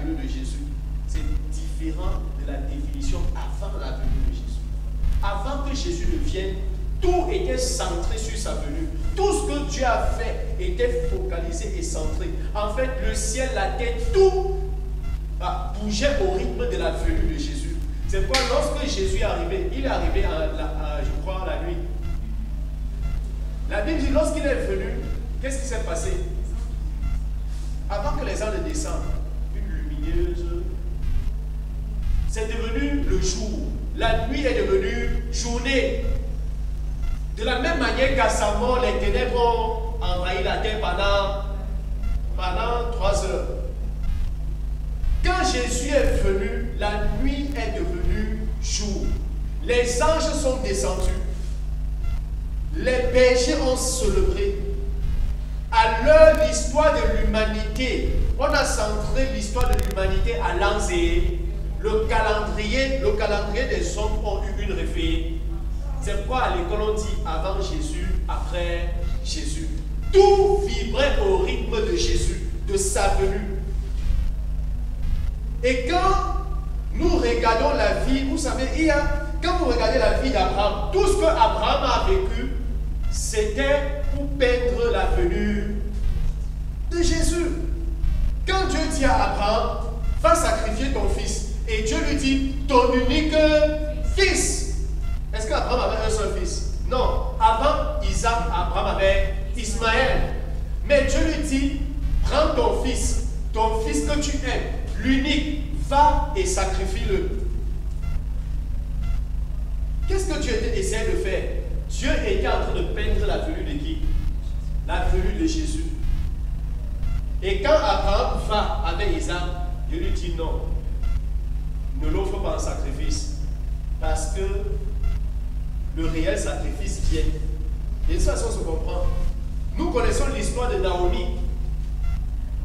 venue de Jésus, c'est différent de la définition avant la venue de Jésus. Avant que Jésus ne vienne, tout était centré sur sa venue. Tout ce que Dieu a fait était focalisé et centré. En fait, le ciel, la terre, tout bougeait au rythme de la venue de Jésus. C'est pourquoi lorsque Jésus est arrivé, il est arrivé je crois, à la nuit. La Bible dit, lorsqu'il est venu, qu'est-ce qui s'est passé? Avant que les anges descendent, une lumineuse, c'est devenu le jour. La nuit est devenue journée. De la même manière qu'à sa mort, les ténèbres ont envahi la terre pendant 3 heures. Quand Jésus est venu, la nuit est devenue jour. Les anges sont descendus. Les bergers ont célébré. À l'heure, l'histoire de l'humanité, on a centré l'histoire de l'humanité à l'an zéro. Le calendrier des hommes ont eu une référence. C'est pourquoi à l'école on dit avant Jésus, après Jésus. Tout vibrait au rythme de Jésus, de sa venue. Et quand nous regardons la vie, vous savez, quand vous regardez la vie d'Abraham, tout ce que Abraham a vécu, c'était pour peindre la venue de Jésus. Quand Dieu dit à Abraham, va sacrifier ton fils, et Dieu lui dit, ton unique fils. Est-ce qu'Abraham avait un seul fils? Non. Avant Isaac, Abraham avait Ismaël. Mais Dieu lui dit, prends ton fils que tu aimes, l'unique, va et sacrifie-le. Qu'est-ce que Dieu essayait de faire? Dieu était en train de peindre la venue de qui? La venue de Jésus. Et quand Abraham va avec Isaac, Dieu lui dit non, ne l'offre pas en sacrifice, parce que le réel sacrifice vient. Et ça, ça se comprend. Nous connaissons l'histoire de Naomi.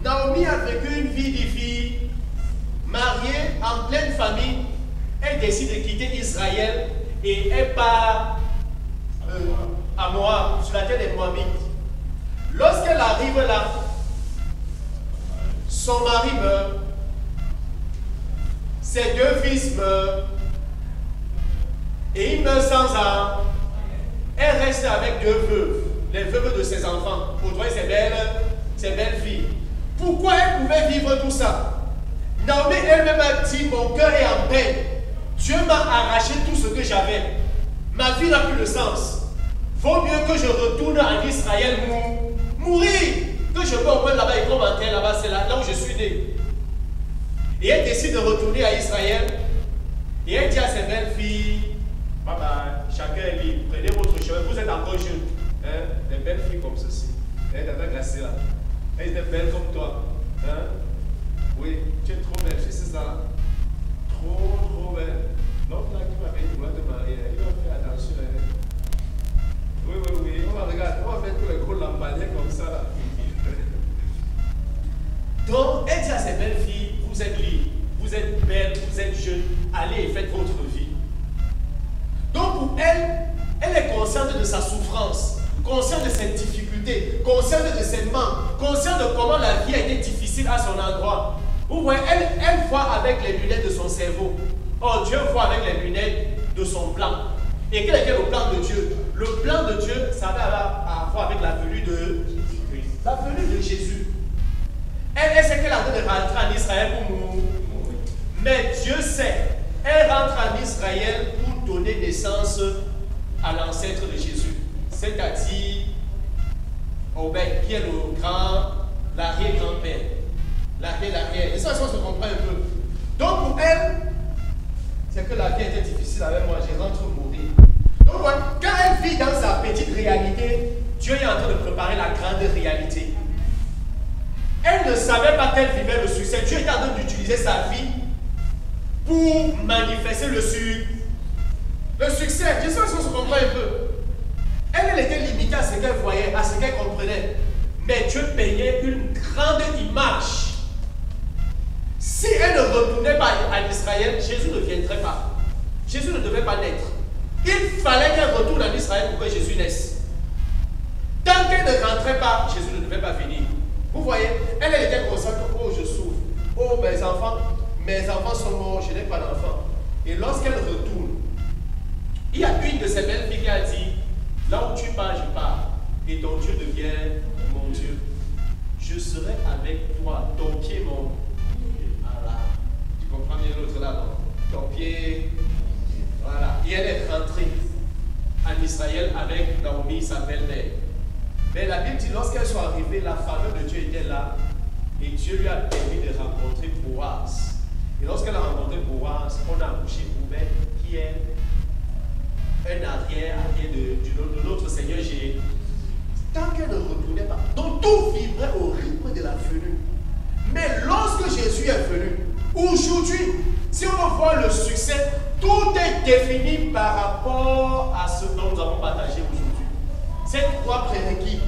Naomi a vécu une vie difficile, mariée en pleine famille. Elle décide de quitter Israël et elle part à Moab, sur la terre des Moabites. Lorsqu'elle arrive là, son mari meurt, ses 2 fils meurent, et il meurt sans âme. Elle reste avec 2 veuves, les veuves de ses enfants, pour trouver ses belles filles. Pourquoi elle pouvait vivre tout ça? Naomi elle-même a dit, mon cœur est en peine. Dieu m'a arraché tout ce que j'avais. Ma vie n'a plus de sens. Vaut mieux que je retourne en Israël mourir, que je peux au moins là-bas et commenter là-bas, c'est là où je suis né. Et elle décide de retourner à Israël. Et elle dit à ses belles filles, bye bye, chacun est libre, prenez votre chemin, vous êtes encore jeunes. Hein? Des belles filles comme ceci. Elle t'avait glacé là. Elle était belle comme toi. Hein? Oui, tu es trop belle, c'est ça. Trop belle. L'homme là qui m'a dit, te marier, il va faire attention. Oui, on va regarder, on va faire tous les gros lampadaires comme ça là. Donc, elle dit à ses belles filles, vous êtes libres, vous êtes belles, vous êtes jeunes, allez et faites votre vie. Donc pour elle, elle est consciente de sa souffrance, consciente de ses difficultés, consciente de ses manques, consciente de comment la vie a été difficile à son endroit. Vous voyez, elle voit avec les lunettes de son cerveau. Or, Dieu voit avec les lunettes de son plan. Et quel était le plan de Dieu? Le plan de Dieu, ça avait à voir avec la venue de Jésus. Elle sait qu'elle a besoin de rentrer en Israël pour mourir. Mais Dieu sait, elle rentre en Israël pour donner naissance à l'ancêtre de Jésus. C'est-à-dire Obed, qui est l'arrière-grand-père. L'arrière. Et ça se comprend un peu. Donc pour elle, c'est que la vie était difficile avec moi, je rentre mourir. Donc quand elle vit dans sa petite réalité, Dieu est en train de préparer la grande réalité. Elle ne savait pas qu'elle vivait le succès. Dieu était en train d'utiliser sa vie pour manifester le succès. Je sais pas si on se comprend un peu. Elle était limitée à ce qu'elle voyait, à ce qu'elle comprenait. Mais Dieu peignait une grande image. Si elle ne retournait pas en Israël, Jésus ne viendrait pas. Jésus ne devait pas naître. Il fallait qu'elle retourne en Israël pour que Jésus naisse. Tant qu'elle ne rentrait pas, Jésus ne devait pas venir. Vous voyez, elle était consciente que oh, je souffre, oh mes enfants sont morts, je n'ai pas d'enfants. Et lorsqu'elle retourne, il y a une de ces belles filles qui a dit, là où tu pars, je pars. Et ton Dieu devient mon Dieu. Je serai avec toi, ton pied, mon... Voilà. Tu comprends bien l'autre là, non? Ton pied... Voilà. Et elle est rentrée en Israël avec Naomi, sa belle-mère. Mais la Bible dit, lorsqu'elles sont arrivées, la faveur de Dieu était là. Et Dieu lui a permis de rencontrer Boaz. Et lorsqu'elle a rencontré Boaz, on a accouché Obed, qui est un arrière de notre Seigneur Jésus. Tant qu'elle ne retournait pas, donc tout vibrait au rythme de la venue. Mais lorsque Jésus est venu, aujourd'hui, si on veut voir le succès, tout est défini par rapport à ce dont nous avons partagé aujourd'hui. Ces trois prérequis.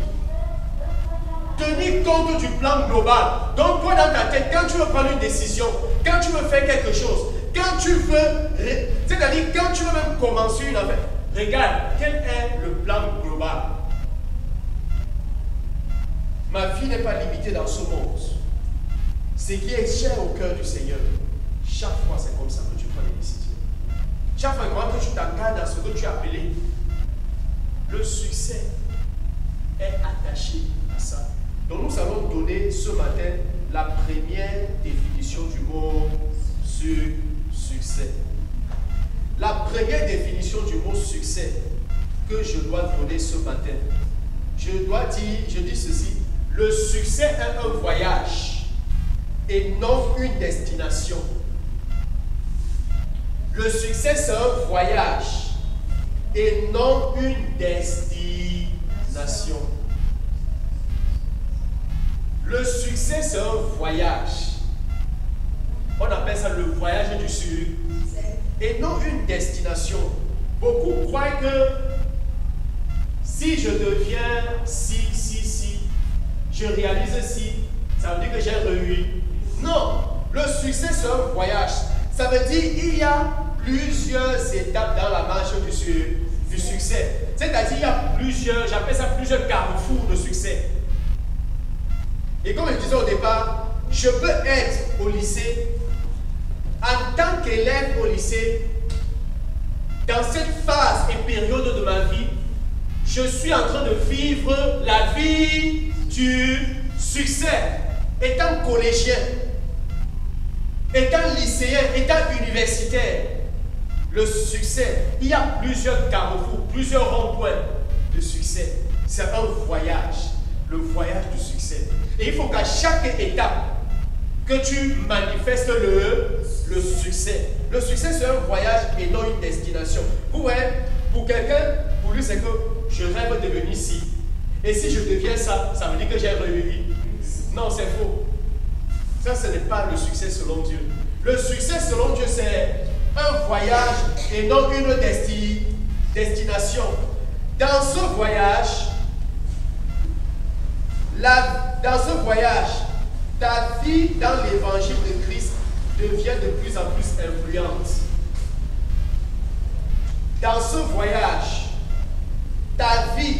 Tenir compte du plan global. Donc toi dans ta tête, quand tu veux prendre une décision, quand tu veux faire quelque chose, quand tu veux, c'est-à-dire quand tu veux même commencer une affaire, regarde, quel est le plan global? Ma vie n'est pas limitée dans ce monde. Ce qui est cher au cœur du Seigneur, chaque fois c'est comme ça que tu prends des décisions. Chaque fois que tu t'engages dans ce que tu as appelé, le succès est attaché à ça. Donc nous allons donner ce matin la première définition du mot succès. La première définition du mot succès que je dois donner ce matin, je dis ceci, le succès est un voyage et non une destination. Le succès c'est un voyage et non une destination. Le succès c'est un voyage. On appelle ça le voyage du succès et non une destination. Beaucoup croient que si je deviens si, je réalise si, ça veut dire que j'ai réussi. Non, le succès c'est un voyage. Ça veut dire qu'il y a plusieurs étapes dans la marche du succès. C'est-à-dire il y a plusieurs, j'appelle ça plusieurs carrefours de succès. Et comme je disais au départ, je peux être au lycée, en tant qu'élève au lycée, dans cette phase et période de ma vie, je suis en train de vivre la vie du succès. Étant collégien, étant lycéen, étant universitaire, le succès, il y a plusieurs carrefours, plusieurs ronds-points de succès. C'est un voyage, le voyage du succès. Et il faut qu'à chaque étape, que tu manifestes le succès. Le succès, c'est un voyage et non une destination. Vous voyez, pour quelqu'un, pour lui, c'est que je rêve de devenir ci. Et si je deviens ça, ça veut dire que j'ai réussi. Non, c'est faux. Ça, ce n'est pas le succès selon Dieu. Le succès selon Dieu, c'est un voyage et non une destination. Dans ce voyage, ta vie dans l'évangile de Christ devient de plus en plus influente. Dans ce voyage, ta vie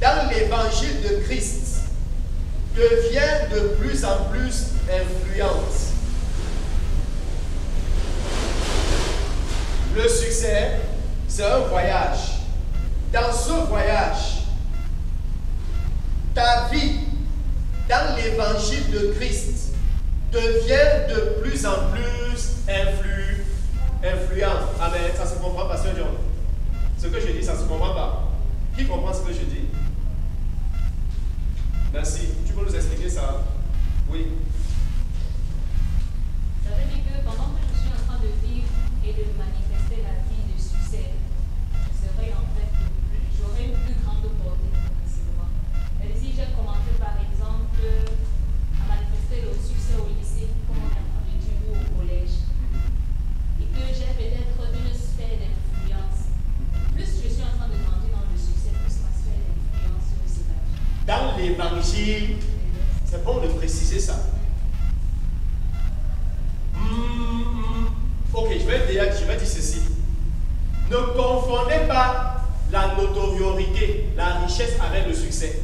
dans l'évangile de Christ devient de plus en plus influente. Le succès, c'est un voyage. Dans ce voyage, ta vie dans l'évangile de Christ devient de plus en plus influente. Amen. Ça se comprend, Pasteur John? Ce que je dis, ça se comprend pas. Qui comprend ce que je dis? Merci. Tu peux nous expliquer ça? Oui. Ça veut dire que pendant que je suis en train de vivre et de manifester la vie de succès, je serai en fait, j'aurai une plus grande portée progressivement. Et si j'ai commencé par exemple à manifester le succès au lycée, comme on est en train de dire, ou au collège, et que j'ai peut-être une sphère d'influence, plus je suis en train de grandir dans le succès, plus ma sphère d'influence s'élargit. Dans l'évangile, c'est bon de préciser ça. Ok, je vais dire ceci. Ne confondez pas la notoriété, la richesse avec le succès.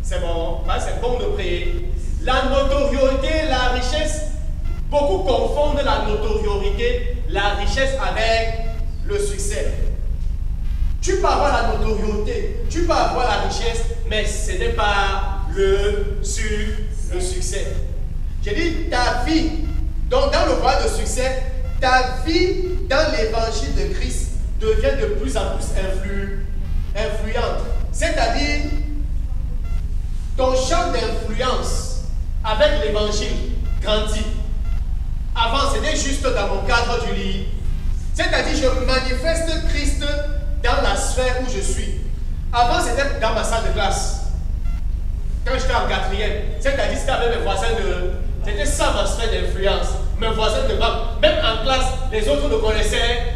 C'est bon, c'est bon de prier. La notoriété, la richesse, beaucoup confondent la notoriété, la richesse avec le succès. Tu peux avoir la notoriété, tu peux avoir la richesse, mais ce n'est pas le succès. J'ai dit ta vie, donc dans le voie de succès, ta vie dans l'évangile de Christ devient de plus en plus influente. C'est-à-dire, ton champ d'influence avec l'évangile grandit. Avant, c'était juste dans mon cadre du lit. C'est-à-dire, je manifeste Christ dans la sphère où je suis. Avant, c'était dans ma salle de classe. Quand j'étais en 4e, c'est-à-dire, c'était avec mes voisins de... C'était ça ma sphère d'influence. Mes voisins de banque. Même en classe, les autres me connaissaient.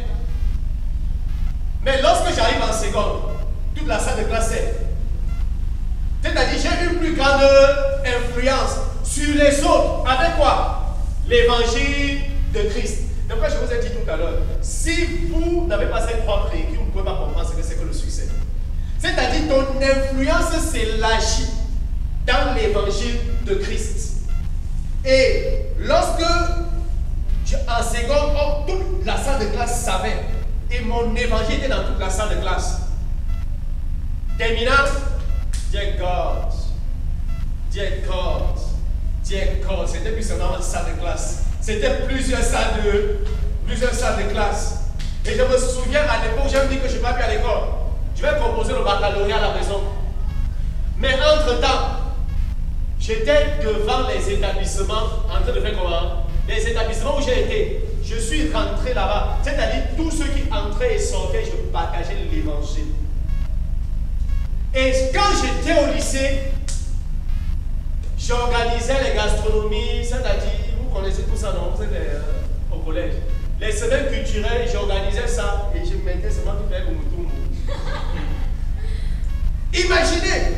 Mais lorsque j'arrive en seconde, toute la salle de classe sait. C'est-à-dire, j'ai une plus grande influence sur les autres. Avec quoi? L'évangile de Christ. Donc, je vous ai dit tout à l'heure, si vous n'avez pas ces trois clés, vous ne pouvez pas comprendre ce que c'est que le succès. C'est-à-dire, ton influence s'élargit dans l'évangile de Christ. Et lorsque, en seconde, toute la salle de classe savait, et mon évangile était dans toute la salle de classe. Terminant, dear God, dear God, dear God, c'était plus seulement une salle de classe. C'était plusieurs salles de classe. Et je me souviens à l'époque, j'ai dit que je ne vais pas plus à l'école. Je vais composer le baccalauréat à la maison. Mais entre-temps, j'étais devant les établissements, en train de faire comment? Les établissements où j'ai été, je suis rentré là-bas. C'est-à-dire, tous ceux qui entraient et sortaient, je partageais l'évangile. Et quand j'étais au lycée, j'organisais les gastronomies, c'est-à-dire, vous connaissez tout ça, non? Vous êtes au collège. Les semaines culturelles, j'organisais ça et je mettais seulement tout faire comme tout le monde. Imaginez,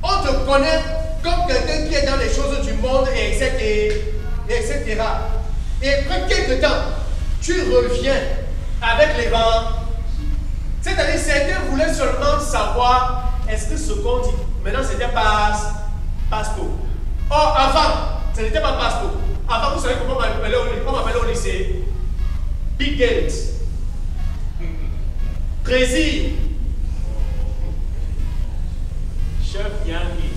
on te connaît comme quelqu'un qui est dans les choses du monde, et etc. Et après quelques temps, tu reviens avec les vents. C'est-à-dire, certains voulaient seulement savoir est-ce que ce qu'on dit, maintenant c'était pasto. Or, avant, ce n'était pas pasto. Avant, vous savez comment on m'appelait au lycée? Big Gate. Président. Chef Yangi.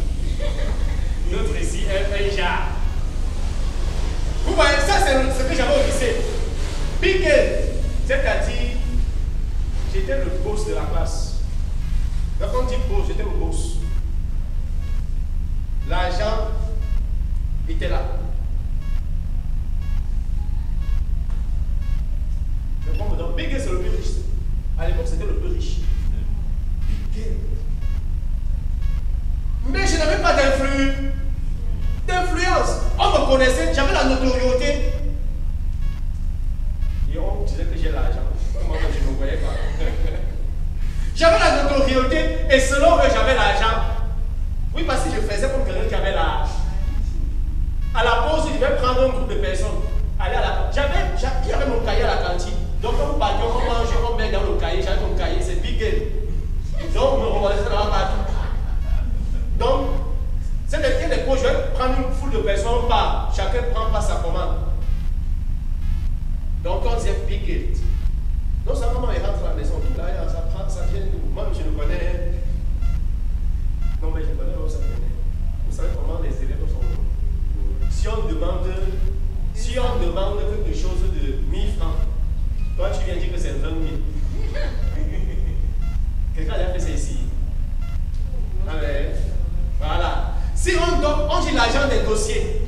Notre ici, FNJA. Vous voyez, ça c'est ce que j'avais au lycée. Big Gate. C'est-à-dire, j'étais le boss de la classe. Quand on dit boss, j'étais le boss. L'argent était là. Donc, Big Gate, c'est le plus riche. À l'époque, c'était le plus riche. Big Gate. Mais je n'avais pas d'influence. On me connaissait, j'avais la notoriété. Et on disait que j'ai l'argent. Comment je ne me voyais pas. J'avais la notoriété et selon eux, j'avais l'argent. Oui, parce que je faisais comme quelqu'un qui avait l'argent. À la pause, il devait prendre un groupe de personnes. Aller à la... J'avais mon cahier à la cantine. Donc, quand nous partions, on mangeait, on met dans le cahier. J'avais mon cahier, c'est Big Game. Donc, on me reconnaissait dans la partie. Donc, c'est des pots, je vais prendre une foule de personnes, on part. Chacun prend pas sa commande. Donc, on disait Big Gate. Non seulement il rentre à la maison, tout là, ça vient d'où? Moi, je le connais. Non, mais je connais où ça vient. Vous savez comment les élèves sont. Si on demande quelque chose de 1000 francs, toi tu viens dire que c'est 20 000. Quelqu'un a fait ça ici. Allez. Voilà. Si on dit l'argent des dossiers,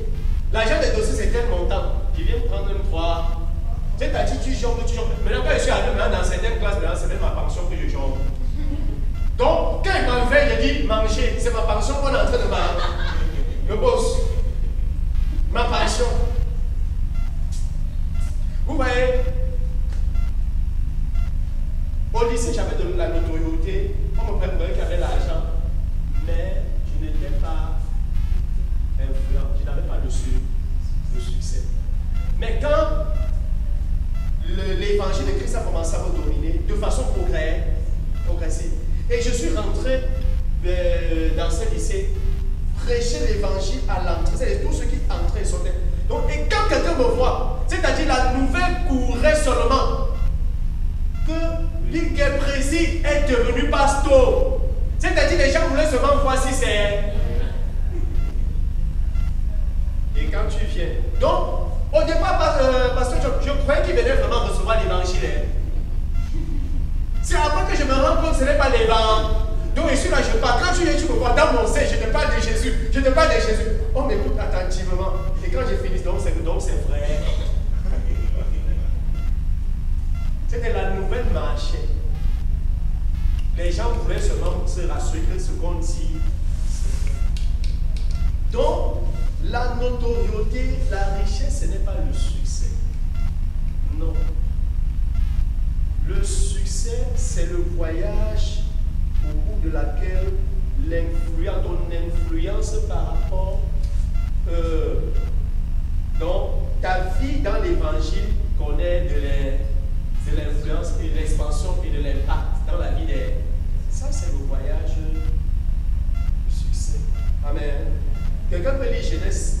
c'est tel montant. Je viens prendre un 3. C'est-à-dire, tu jongles. Maintenant, quand je suis arrivé dans certaines classes, c'est même ma pension que je jongle. Donc, quand il m'envoie, il dit manger, c'est ma pension qu'on est en train de manger. Le boss. Ma pension. Vous voyez, au lycée, j'avais de la notoriété. On me préparait qu'il y avait l'argent. Mais je n'étais pas influent. Je n'avais pas de succès. Mais quand l'évangile de Christ a commencé à me dominer de façon progressive. Et je suis rentré dans ce lycée prêcher l'évangile à l'entrée. C'est tous ceux qui entraient et sautaient. Donc, et quand quelqu'un me voit, c'est-à-dire la nouvelle courait seulement que Miguel Prési est devenu pasteur. C'est-à-dire les gens voulaient seulement voir si c'est. Et quand tu viens. Donc, au départ, pasteur, je croyais qu'il venait vraiment recevoir l'évangile. C'est après que je me rends compte que ce n'est pas l'évangile. Donc ici là, je parle. Quand tu viens, tu me vois dans mon sein, je te parle de Jésus. Je te parle de Jésus. On m'écoute attentivement. Et quand j'ai fini, donc c'est vrai. C'était la nouvelle marché. Les gens voulaient seulement se rassurer que ce qu'on dit. Donc, la notoriété, la richesse, ce n'est pas le succès. Non. Le succès, c'est le voyage au bout de laquelle ton influence par rapport donc ta vie dans l'évangile connaît de l'influence et de l'expansion et de l'impact dans la vie des. Ça, c'est le voyage du succès. Amen. Quelqu'un peut lire Genèse